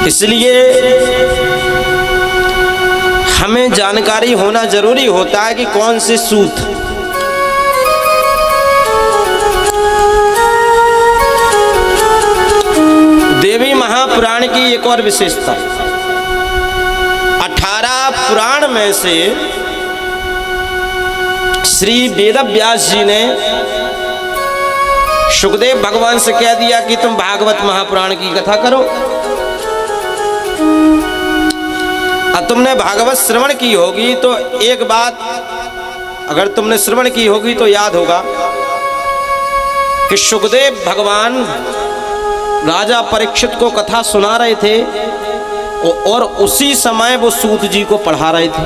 इसलिए हमें जानकारी होना जरूरी होता है कि कौन से सूत। देवी महापुराण की एक और विशेषता, 18 पुराण में से श्री वेदव्यास जी ने सुखदेव भगवान से कह दिया कि तुम भागवत महापुराण की कथा करो। अब तुमने भागवत श्रवण की होगी तो एक बात अगर तुमने श्रवण की होगी तो याद होगा कि सुखदेव भगवान राजा परीक्षित को कथा सुना रहे थे और उसी समय वो सूत जी को पढ़ा रहे थे।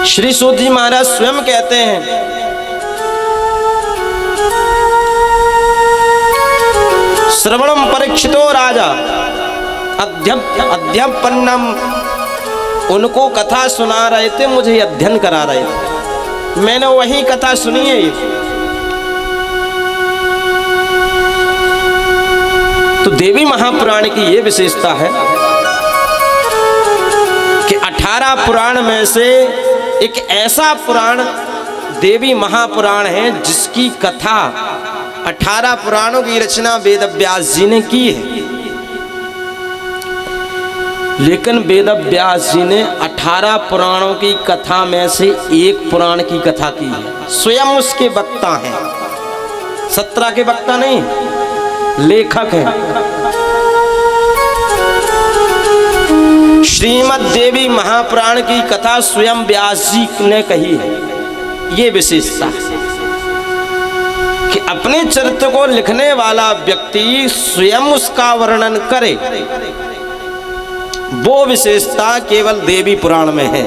श्री सूत जी महाराज स्वयं कहते हैं, श्रवणम परीक्षितो राजा अध्यपन्नम, उनको कथा सुना रहे थे, मुझे अध्ययन करा रहे थे, मैंने वही कथा सुनी है। तो देवी महापुराण की ये विशेषता है कि 18 पुराण में से एक ऐसा पुराण देवी महापुराण है जिसकी कथा 18 पुराणों की रचना वेदव्यास जी ने की है। लेकिन वेदव्यास जी ने 18 पुराणों की कथा में से एक पुराण की कथा की है। स्वयं उसके वक्ता हैं, 17 के वक्ता नहीं, लेखक हैं। श्रीमद् देवी महापुराण की कथा स्वयं व्यास जी ने कही है। ये विशेषता कि अपने चरित्र को लिखने वाला व्यक्ति स्वयं उसका वर्णन करे, वो विशेषता केवल देवी पुराण में है।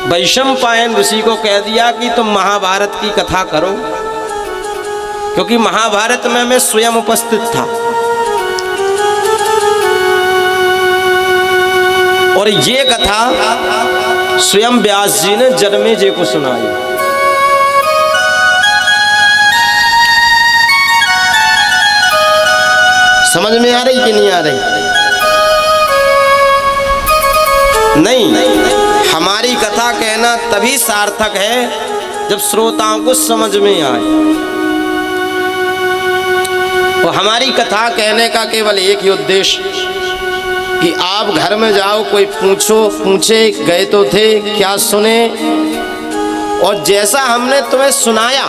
वैशंपायन ऋषि को कह दिया कि तुम महाभारत की कथा करो, क्योंकि महाभारत में मैं स्वयं उपस्थित था और ये कथा स्वयं व्यास जी ने जन्मेजय को सुनाई। समझ में आ रही कि नहीं आ रही? नहीं, हमारी कथा कहना तभी सार्थक है जब श्रोताओं को समझ में आए। और हमारी कथा कहने का केवल एक ही उद्देश्य कि आप घर में जाओ, कोई पूछे गए तो थे, क्या सुने, और जैसा हमने तुम्हें सुनाया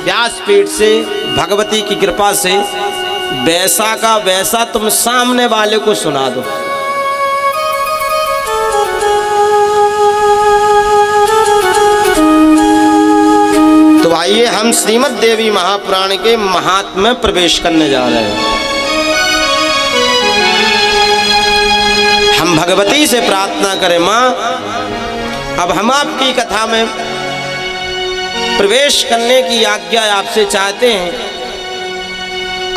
व्यासपीठ से भगवती की कृपा से, वैसा का वैसा तुम सामने वाले को सुना दो। तो आइए हम श्रीमद् देवी महापुराण के महात्म्य में प्रवेश करने जा रहे हैं। हम भगवती से प्रार्थना करें, माँ अब हम आपकी कथा में प्रवेश करने की आज्ञा आपसे चाहते हैं।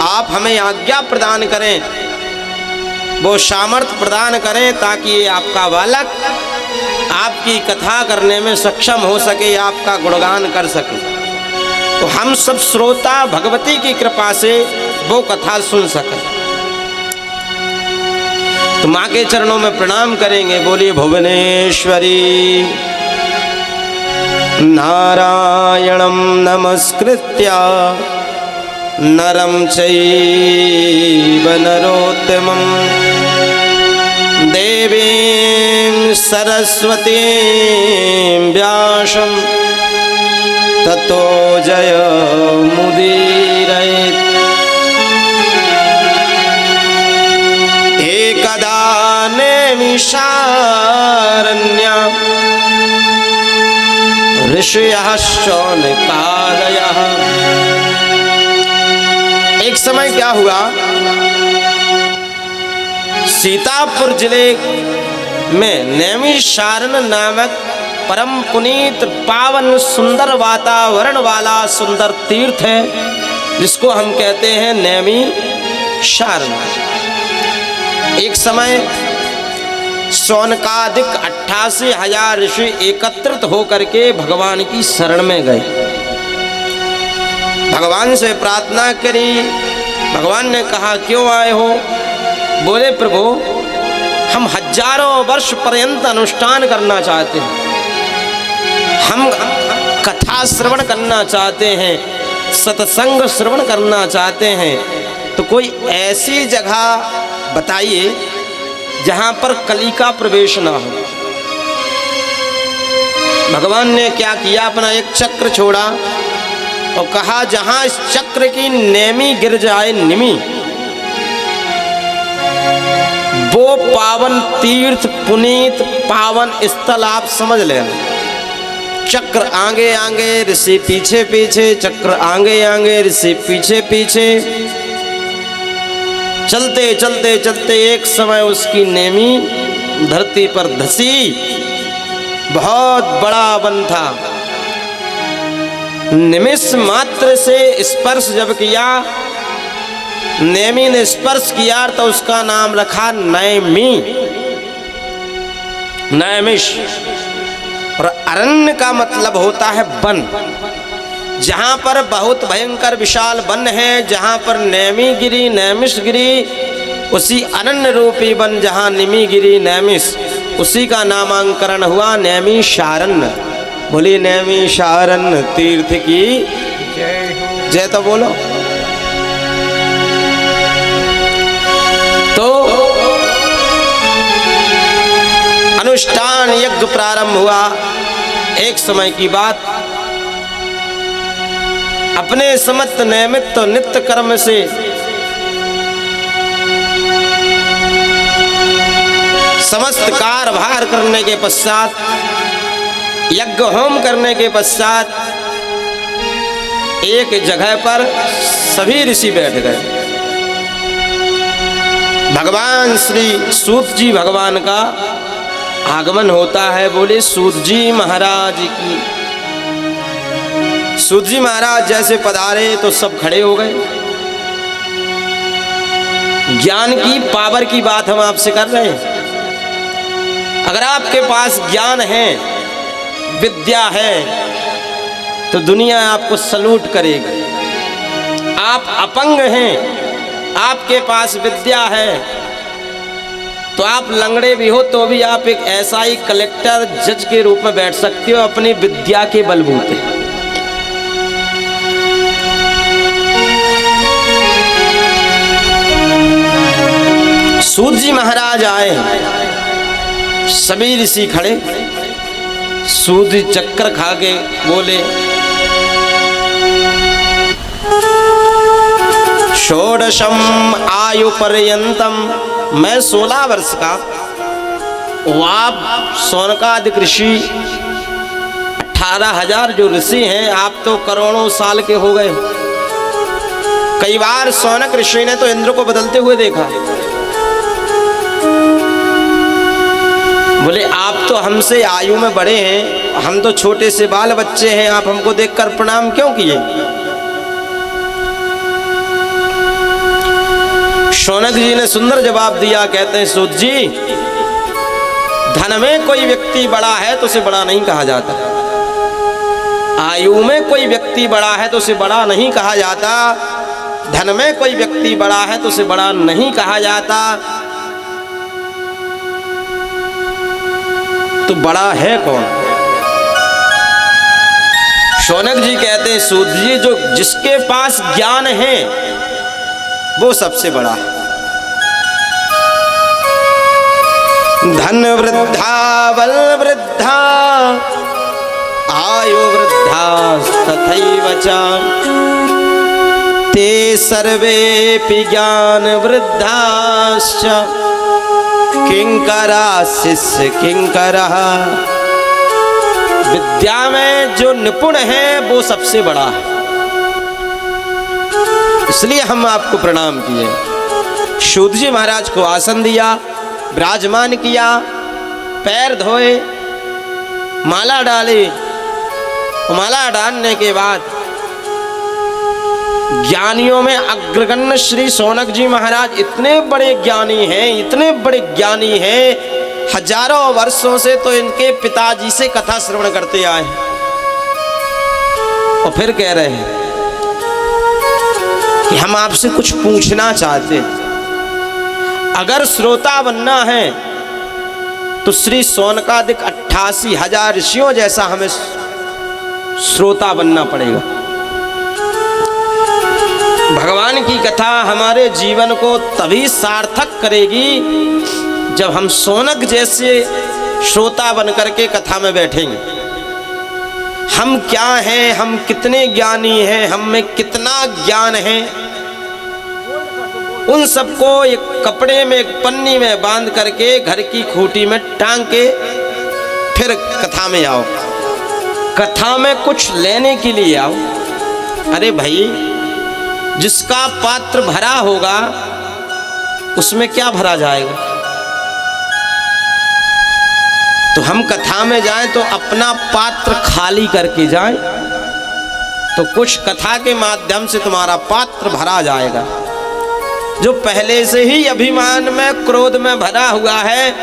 आप हमें आज्ञा प्रदान करें, वो सामर्थ्य प्रदान करें ताकि ये आपका बालक आपकी कथा करने में सक्षम हो सके, आपका गुणगान कर सके। तो हम सब श्रोता भगवती की कृपा से वो कथा सुन सकें। तो माँ के चरणों में प्रणाम करेंगे। बोलिए भुवनेश्वरी नारायणं नमस्कृत्य नरं चैव नरोत्तमं देवीं सरस्वतीं व्यासं ततो जयमुदीरयेत्। एकदा नैमिषारण्यां ऋषयः शौनकादयः। एक समय क्या हुआ, सीतापुर जिले में नैमिषारण्य नामक परम पुनीत पावन सुंदर वातावरण वाला सुंदर तीर्थ है, जिसको हम कहते हैं नैमिषारण्य। एक समय शौनकादिक 88,000 ऋषि एकत्रित होकर के भगवान की शरण में गए, भगवान से प्रार्थना करी भगवान ने कहा क्यों आए हो? बोले प्रभु हम हजारों वर्ष पर्यंत अनुष्ठान करना चाहते हैं, हम कथा श्रवण करना चाहते हैं, सत्संग श्रवण करना चाहते हैं, तो कोई ऐसी जगह बताइए जहां पर कली का प्रवेश ना हो। भगवान ने क्या किया, अपना एक चक्र छोड़ा और कहा जहां इस चक्र की नेमी गिर जाए, निमी, वो पावन तीर्थ पुनीत पावन स्थल आप समझ लेना। चक्र आगे आगे ऋषि पीछे पीछे, चक्र आगे आगे ऋषि पीछे पीछे, चलते चलते चलते एक समय उसकी नेमी धरती पर धसी। बहुत बड़ा वन था। निमिष मात्र से स्पर्श जब किया, नेमी ने स्पर्श किया तो उसका नाम रखा नैमी, नैमिष। और अरण्य का मतलब होता है वन। जहाँ पर बहुत भयंकर विशाल वन है, जहाँ पर नेमी गिरी नैमिष गिरी, उसी अरण्य रूपी वन जहाँ निमी गिरी नैमिष, उसी का नामांकरण हुआ नैमिषारण्य। बोली नैमिषारण्य तीर्थ की जय। तो बोलो। तो अनुष्ठान यज्ञ प्रारंभ हुआ। एक समय की बात, अपने समस्त नियमित नित्य कर्म से समस्त कार्यभार करने के पश्चात, यज्ञ होम करने के पश्चात, एक जगह पर सभी ऋषि बैठ गए। भगवान श्री सूत जी भगवान का आगमन होता है। बोले सूत जी महाराज की। सूत जी महाराज जैसे पधारे तो सब खड़े हो गए। ज्ञान की पावर की बात हम आपसे कर रहे हैं। अगर आपके पास ज्ञान है, विद्या है, तो दुनिया आपको सलूट करेगी। आप अपंग हैं, आपके पास विद्या है, तो आप लंगड़े भी हो तो भी आप एक ऐसा ही कलेक्टर जज के रूप में बैठ सकते हो अपनी विद्या के बलबूते। सूत जी महाराज आए, सभी ऋषि खड़े। सूत जी चक्कर खा के बोले षोडशम आयु पर्यंतम, मैं 16 वर्ष का, आप सौनकादिक ऋषि 18,000 जो ऋषि हैं, आप तो करोड़ों साल के हो गए। कई बार सौनक ऋषि ने तो इंद्र को बदलते हुए देखा। बोले आप तो हमसे आयु में बड़े हैं, हम तो छोटे से बाल बच्चे हैं, आप हमको देखकर प्रणाम क्यों किए? शौनक जी ने सुंदर जवाब दिया। कहते हैं सूत जी, धन में कोई व्यक्ति बड़ा है तो उसे बड़ा नहीं कहा जाता, आयु में कोई व्यक्ति बड़ा है तो उसे बड़ा नहीं कहा जाता, धन में कोई व्यक्ति बड़ा है तो उसे बड़ा नहीं कहा जाता, तो बड़ा है कौन? शौनक जी कहते हैं सूत जी, जो जिसके पास ज्ञान है वो सबसे बड़ा है। धन वृद्धा बल वृद्धा आयु वृद्धा तथैव च, ते सर्वेपि ज्ञान वृद्धाश्च किंकरा शिष्य किंकरः। विद्या में जो निपुण है वो सबसे बड़ा है, इसलिए हम आपको प्रणाम किए। सूत जी महाराज को आसन दिया, विराजमान किया, पैर धोए, माला डाली। माला डालने के बाद ज्ञानियों में अग्रगण्य श्री सौनक जी महाराज इतने बड़े ज्ञानी हैं, इतने बड़े ज्ञानी हैं, हजारों वर्षों से तो इनके पिताजी से कथा श्रवण करते आए और फिर कह रहे हैं कि हम आपसे कुछ पूछना चाहते हैं। अगर श्रोता बनना है तो श्री सोनकादिक 88,000 ऋषियों जैसा हमें श्रोता बनना पड़ेगा। भगवान की कथा हमारे जीवन को तभी सार्थक करेगी जब हम सोनक जैसे श्रोता बनकर के कथा में बैठेंगे। हम क्या हैं, हम कितने ज्ञानी हैं, हम में कितना ज्ञान है, उन सबको एक कपड़े में, एक पन्नी में बांध करके घर की खूंटी में टांग के फिर कथा में आओ। कथा में कुछ लेने के लिए आओ। अरे भाई, जिसका पात्र भरा होगा उसमें क्या भरा जाएगा? तो हम कथा में जाएं तो अपना पात्र खाली करके जाएं, तो कुछ कथा के माध्यम से तुम्हारा पात्र भरा जाएगा। जो पहले से ही अभिमान में, क्रोध में भरा हुआ है,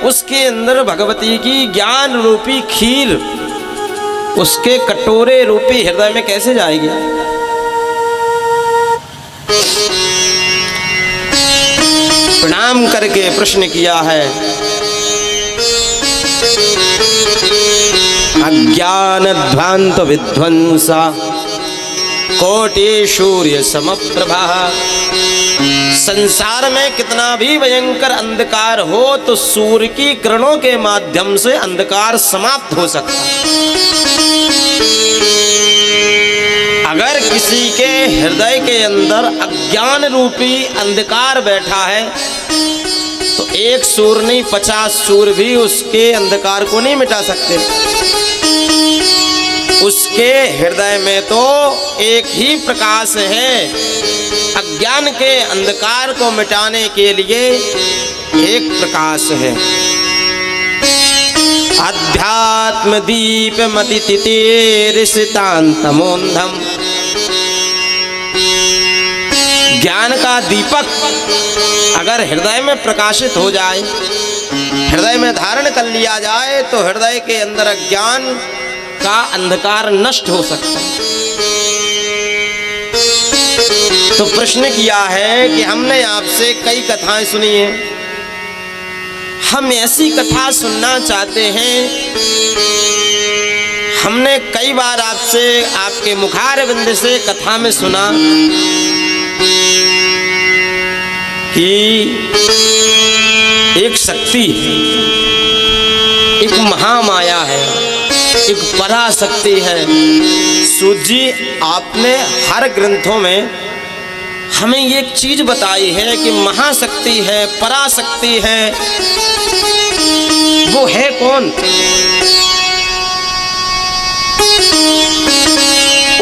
उसके अंदर भगवती की ज्ञान रूपी खीर उसके कटोरे रूपी हृदय में कैसे जाएगी? प्रणाम करके प्रश्न किया है। अज्ञान ध्वांत विध्वंसा कोटि सूर्य समप्रभा। संसार में कितना भी भयंकर अंधकार हो तो सूर्य की किरणों के माध्यम से अंधकार समाप्त हो सकता है। अगर किसी के हृदय के अंदर अज्ञान रूपी अंधकार बैठा है तो एक सूर्य नहीं 50 सूर्य भी उसके अंधकार को नहीं मिटा सकते। उसके हृदय में तो एक ही प्रकाश है। अज्ञान के अंधकार को मिटाने के लिए एक प्रकाश है। अध्यात्म दीप मति तितिरिसितान्तमोन्धम। ज्ञान का दीपक अगर हृदय में प्रकाशित हो जाए, हृदय में धारण कर लिया जाए, तो हृदय के अंदर अज्ञान का अंधकार नष्ट हो सकता है। तो प्रश्न किया है कि हमने आपसे कई कथाएं सुनी हैं, हम ऐसी कथा सुनना चाहते हैं। हमने कई बार आपसे, आपके मुखारविंद से कथा में सुना कि एक शक्ति, एक महामाया है, एक पराशक्ति है। सूत जी, आपने हर ग्रंथों में हमें ये एक चीज बताई है कि महाशक्ति है, पराशक्ति है। वो है कौन?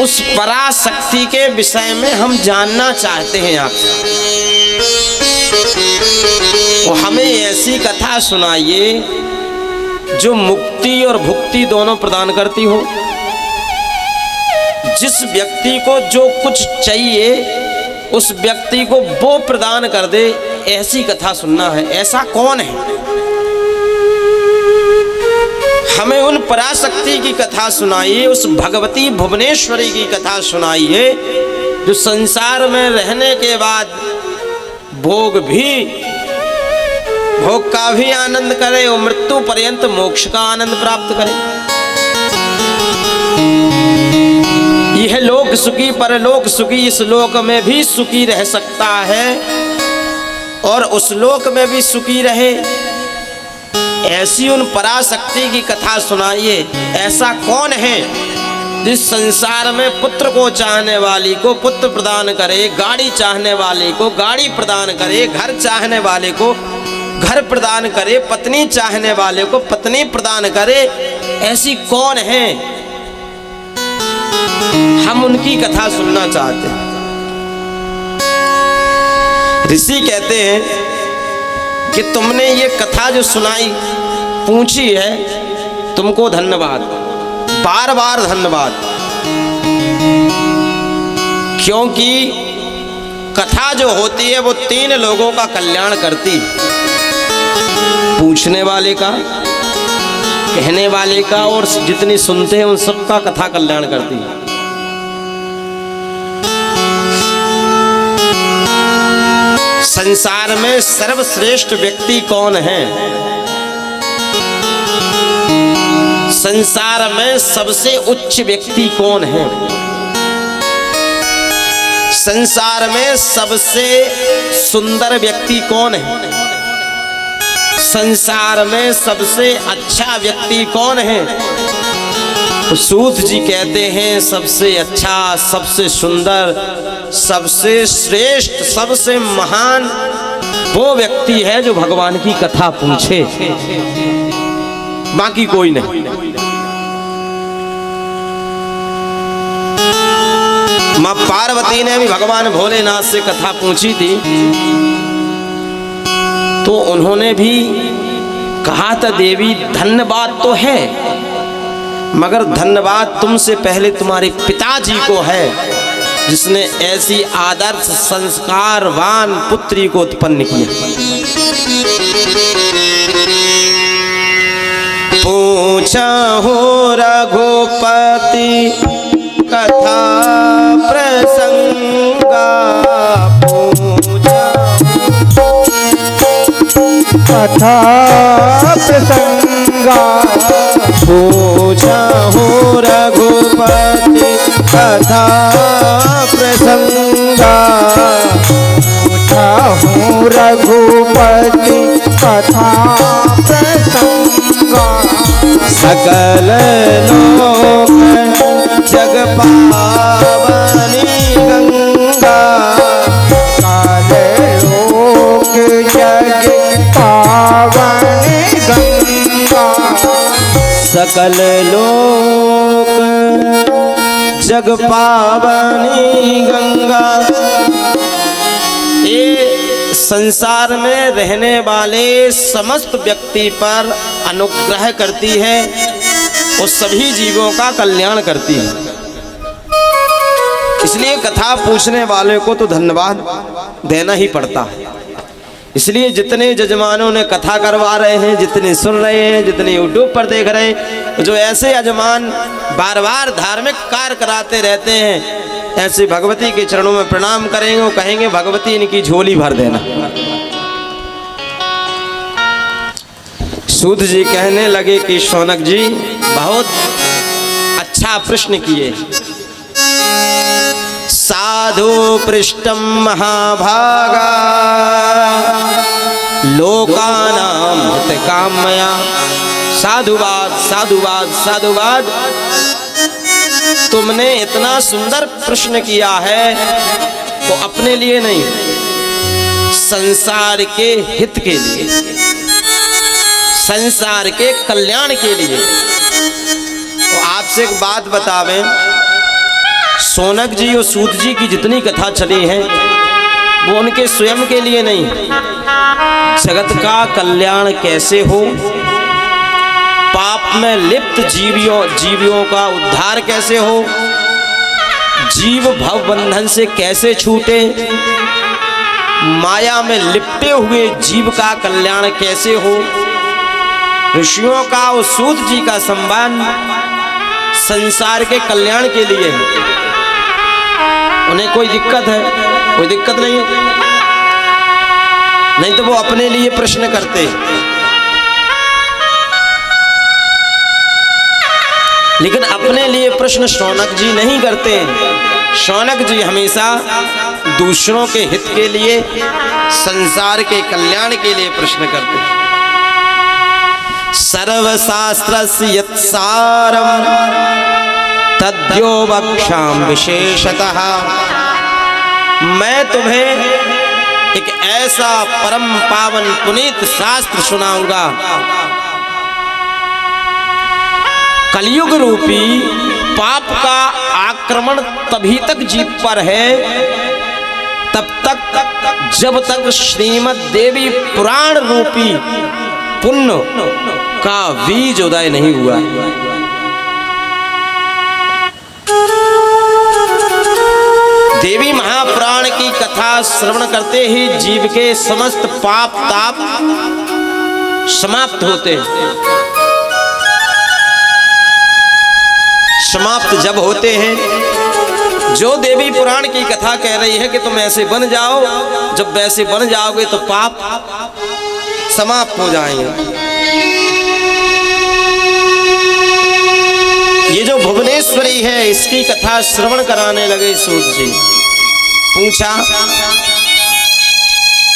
उस पराशक्ति के विषय में हम जानना चाहते हैं आपसे। वो हमें ऐसी कथा सुनाइए जो मुक्ति और भुक्ति दोनों प्रदान करती हो। जिस व्यक्ति को जो कुछ चाहिए उस व्यक्ति को वो प्रदान कर दे, ऐसी कथा सुनना है। ऐसा कौन है? हमें उन पराशक्ति की कथा सुनाइए, उस भगवती भुवनेश्वरी की कथा सुनाइए जो संसार में रहने के बाद भोग का भी आनंद करे और मृत्यु पर्यंत मोक्ष का आनंद प्राप्त करे। यह लोक सुखी परलोक सुखी, इस लोक में भी सुखी रह सकता है और उस लोक में भी सुखी रहे। ऐसी उन पराशक्ति की कथा सुनाइए। ऐसा कौन है जिस संसार में पुत्र को चाहने वाली को पुत्र प्रदान करे, गाड़ी चाहने वाले को गाड़ी प्रदान करे, घर चाहने वाले को घर प्रदान करे, पत्नी चाहने वाले को पत्नी प्रदान करे। ऐसी कौन है? हम उनकी कथा सुनना चाहते हैं। ऋषि कहते हैं कि तुमने ये कथा जो सुनाई, पूछी है, तुमको धन्यवाद, बार बार धन्यवाद। क्योंकि कथा जो होती है वो 3 लोगों का कल्याण करती है। पूछने वाले का, कहने वाले का और जितने सुनते हैं उन सबका कथा कल्याण करती है। संसार में सर्वश्रेष्ठ व्यक्ति कौन है? संसार में सबसे उच्च व्यक्ति कौन है? संसार में सबसे सुंदर व्यक्ति कौन है? संसार में सबसे अच्छा व्यक्ति कौन है? तो सूत जी कहते हैं सबसे अच्छा, सबसे सुंदर, सबसे श्रेष्ठ, सबसे महान वो व्यक्ति है जो भगवान की कथा पूछे, बाकी कोई नहीं। मां पार्वती ने भी भगवान भोलेनाथ से कथा पूछी थी, तो उन्होंने भी कहा था देवी धन्यवाद तो है, मगर धन्यवाद तुमसे पहले तुम्हारे पिताजी को है जिसने ऐसी आदर्श संस्कारवान पुत्री को उत्पन्न किया। पूछा हो रघुपति कथा प्रसंगा, कथा प्रसंगा, पूछा हो रघुपति कथा प्रसंगा, पूछा हूँ रघुपति कथा प्रसंगा। सकल लोक जग पावनी गंगा, काल लोक जग पावनी गंगा, सकल लोक जग पावनी गंगा। ये संसार में रहने वाले समस्त व्यक्ति पर अनुग्रह करती है और सभी जीवों का कल्याण करती है। इसलिए कथा पूछने वाले को तो धन्यवाद देना ही पड़ता है। इसलिए जितने जजमानों ने कथा करवा रहे हैं, जितने सुन रहे हैं, जितने यूट्यूब पर देख रहे हैं, जो ऐसे यजमान बार बार धार्मिक कार्य कराते रहते हैं, ऐसे भगवती के चरणों में प्रणाम करेंगे और कहेंगे भगवती इनकी झोली भर देना। सूत जी कहने लगे कि शौनक जी बहुत अच्छा प्रश्न किए। साधु पृष्ठम महाभागा लोकानाम हितकामया। साधुवाद साधुवाद साधुवाद, तुमने इतना सुंदर प्रश्न किया है तो अपने लिए नहीं, संसार के हित के लिए, संसार के कल्याण के लिए। तो आपसे एक बात बतावें, शौनक जी और सूत जी की जितनी कथा चली है वो उनके स्वयं के लिए नहीं, जगत का कल्याण कैसे हो, पाप में लिप्त जीवियों का उद्धार कैसे हो, जीव भव बंधन से कैसे छूटे, माया में लिपटे हुए जीव का कल्याण कैसे हो। ऋषियों का और सूत जी का संबंध संसार के कल्याण के लिए है। उन्हें कोई दिक्कत है? कोई दिक्कत नहीं है, नहीं तो वो अपने लिए प्रश्न करते। लेकिन अपने लिए प्रश्न शौनक जी नहीं करते। शौनक जी हमेशा दूसरों के हित के लिए, संसार के कल्याण के लिए प्रश्न करते। सर्वशास्त्रस्य यत्सारम तद्यो वक्ष्यामि विशेषतः। मैं तुम्हें एक ऐसा परम पावन पुनीत शास्त्र सुनाऊंगा। कलयुग रूपी पाप का आक्रमण तभी तक जीव पर है तब तक जब तक श्रीमद् देवी पुराण रूपी पुण्य का बीज उदय नहीं हुआ। देवी महापुराण की कथा श्रवण करते ही जीव के समस्त पाप ताप समाप्त होते हैं। समाप्त जब होते हैं जो देवी पुराण की कथा कह रही है कि तुम ऐसे बन जाओ, जब वैसे बन जाओगे तो पाप समाप्त हो जाएंगे। ये जो भुवनेश्वरी है इसकी कथा श्रवण कराने लगे सूत जी। पूछा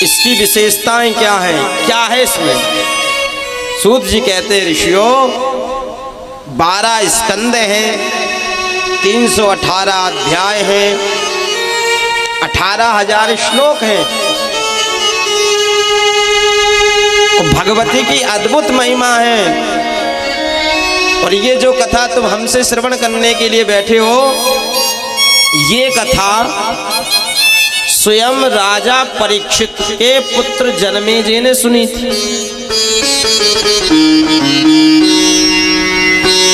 इसकी विशेषताएं क्या हैं, क्या है इसमें? सूत जी कहते ऋषियों 12 स्कंद हैं, 318 अध्याय हैं, 18,000 श्लोक हैं। भगवती की अद्भुत महिमा है। और ये जो कथा तुम हमसे श्रवण करने के लिए बैठे हो, ये कथा स्वयं राजा परीक्षित के पुत्र जनमेजय ने सुनी थी।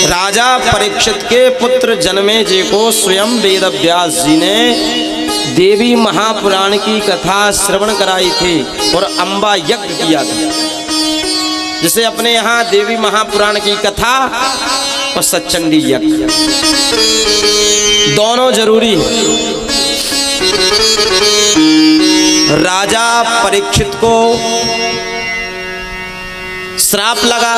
राजा परीक्षित के पुत्र जनमेजय को स्वयं वेदव्यास जी ने देवी महापुराण की कथा श्रवण कराई थी और अंबा यज्ञ किया था। जिसे अपने यहाँ देवी महापुराण की कथा और सच्चंडी यज्ञ दोनों जरूरी है। राजा परीक्षित को श्राप लगा,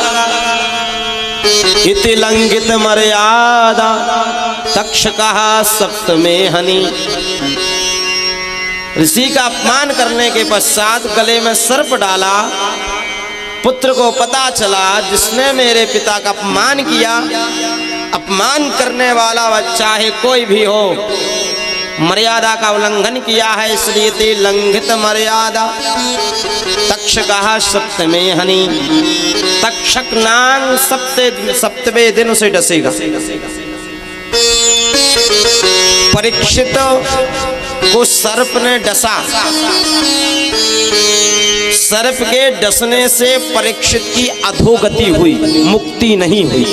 इति लंघित मर्यादा तक्षकः सप्तमे हनि। ऋषि का अपमान करने के पश्चात गले में सर्प डाला। पुत्र को पता चला जिसने मेरे पिता का अपमान किया, अपमान करने वाला चाहे कोई भी हो, मर्यादा का उल्लंघन किया है, इसलिए ते लंघित मर्यादा तक्षकः सप्तमे हनि। तक्षक नाग सप्तवें दिन उसे डसेगा। परीक्षित को सर्प ने डसा। सर्प के डसने से परीक्षित की अधोगति हुई, मुक्ति नहीं हुई।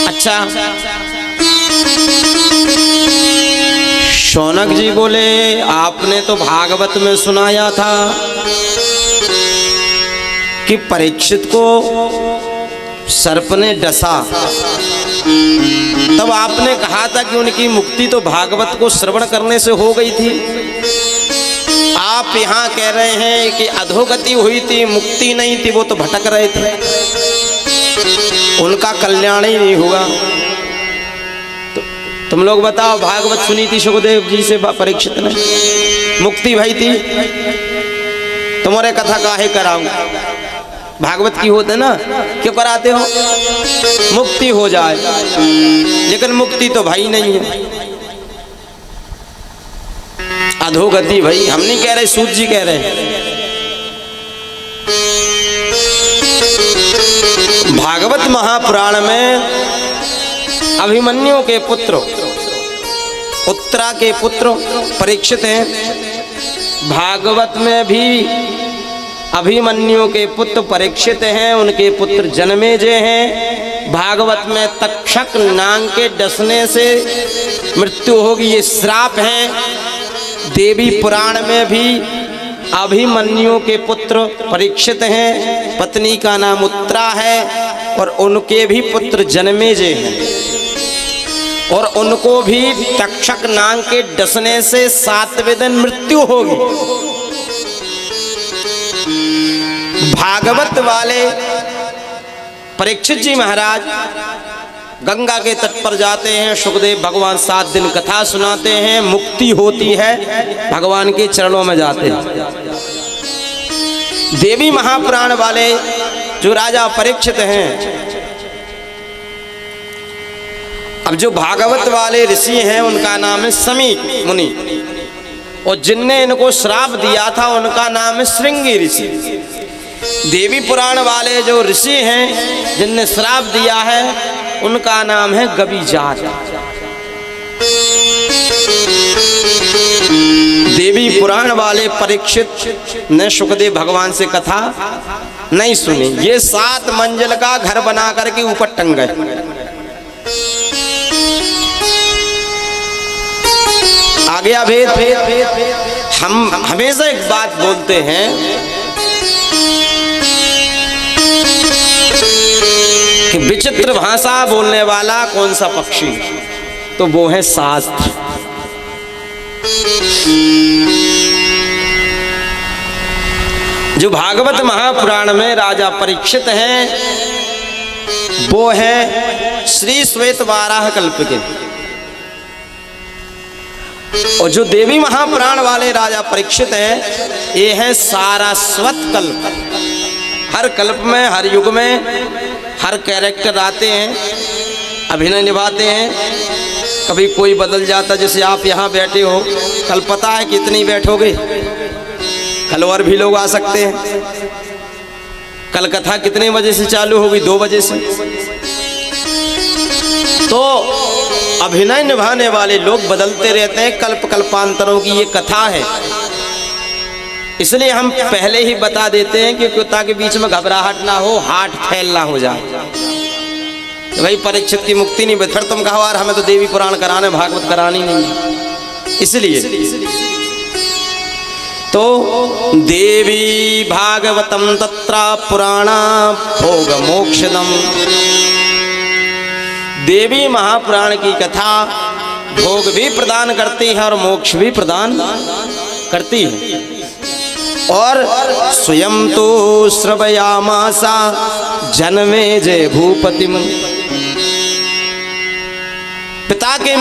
अच्छा, शौनक जी बोले आपने तो भागवत में सुनाया था कि परीक्षित को सर्प ने डसा, तब आपने कहा था कि उनकी मुक्ति तो भागवत को श्रवण करने से हो गई थी। आप यहाँ कह रहे हैं कि अधोगति हुई थी, मुक्ति नहीं थी, वो तो भटक रहे थे, उनका कल्याण ही नहीं हुआ। तो तुम लोग बताओ, भागवत सुनी थी सुखदेव जी से परीक्षित ने, मुक्ति भई थी, तुम्हारे कथा काहे कराऊं? भागवत की होते ना, क्यों कराते हो? मुक्ति हो जाए, लेकिन मुक्ति तो भाई नहीं है, अधोगति भाई। हम नहीं कह रहे, सूत जी कह रहे हैं। भागवत महापुराण में अभिमन्यु के पुत्र, उत्तरा के पुत्र परीक्षित हैं। भागवत में भी अभिमन्यु के पुत्र परीक्षित हैं, उनके पुत्र जनमेजय हैं। भागवत में तक्षक नाग के डसने से मृत्यु होगी, ये श्राप है। देवी पुराण में भी अभिमन्यु के पुत्र परीक्षित हैं, पत्नी का नाम उत्तरा है और उनके भी पुत्र जनमेजय हैं, और उनको भी तक्षक नाग के डसने से 7वें दिन मृत्यु होगी। भागवत वाले परीक्षित जी महाराज गंगा के तट पर जाते हैं, सुखदेव भगवान 7 दिन कथा सुनाते हैं, मुक्ति होती है, भगवान के चरणों में जाते हैं। देवी महापुराण वाले जो राजा परीक्षित हैं, अब जो भागवत वाले ऋषि हैं उनका नाम है समीक मुनि, और जिनने इनको श्राप दिया था उनका नाम है श्रृंगी ऋषि। देवी पुराण वाले जो ऋषि हैं जिनने श्राप दिया है उनका नाम है गविजात। देवी पुराण वाले परीक्षित ने सुखदेव भगवान से कथा नहीं सुनी, ये 7 मंजिल का घर बना करके ऊपर टंग गए। आ गया भेद। हम हमेशा एक बात बोलते हैं कि विचित्र भाषा बोलने वाला कौन सा पक्षी? तो वो है शास्त्र। जो भागवत महापुराण में राजा परीक्षित हैं वो है श्री श्वेत वाराह कल्प के, और जो देवी महापुराण वाले राजा परीक्षित हैं ये है सारस्वत कल्प। हर कल्प में, हर युग में हर कैरेक्टर आते हैं, अभिनय निभाते हैं। कभी कोई बदल जाता, जैसे आप यहाँ बैठे हो, कल पता है कितनी बैठोगे, कल और भी लोग आ सकते हैं। कल कथा कितने बजे से चालू होगी? 2 बजे से। तो अभिनय निभाने वाले लोग बदलते रहते हैं, कल्प कल्पांतरों की ये कथा है। इसलिए हम पहले ही बता देते हैं कि ताकि बीच में घबराहट ना हो, हार्ट फेल ना हो जाए। तो भाई परीक्षित की मुक्ति नहीं, फिर तुम कहो यार हमें तो देवी पुराण कराने, भागवत करानी नहीं। इसलिए तो देवी भागवतम तत्रा पुराणा भोग मोक्षदम। देवी महापुराण की कथा भोग भी प्रदान करती है और मोक्ष भी प्रदान करती है। और स्वयं तो श्रवयामासा जन्मे जय भूपतिम। पिता के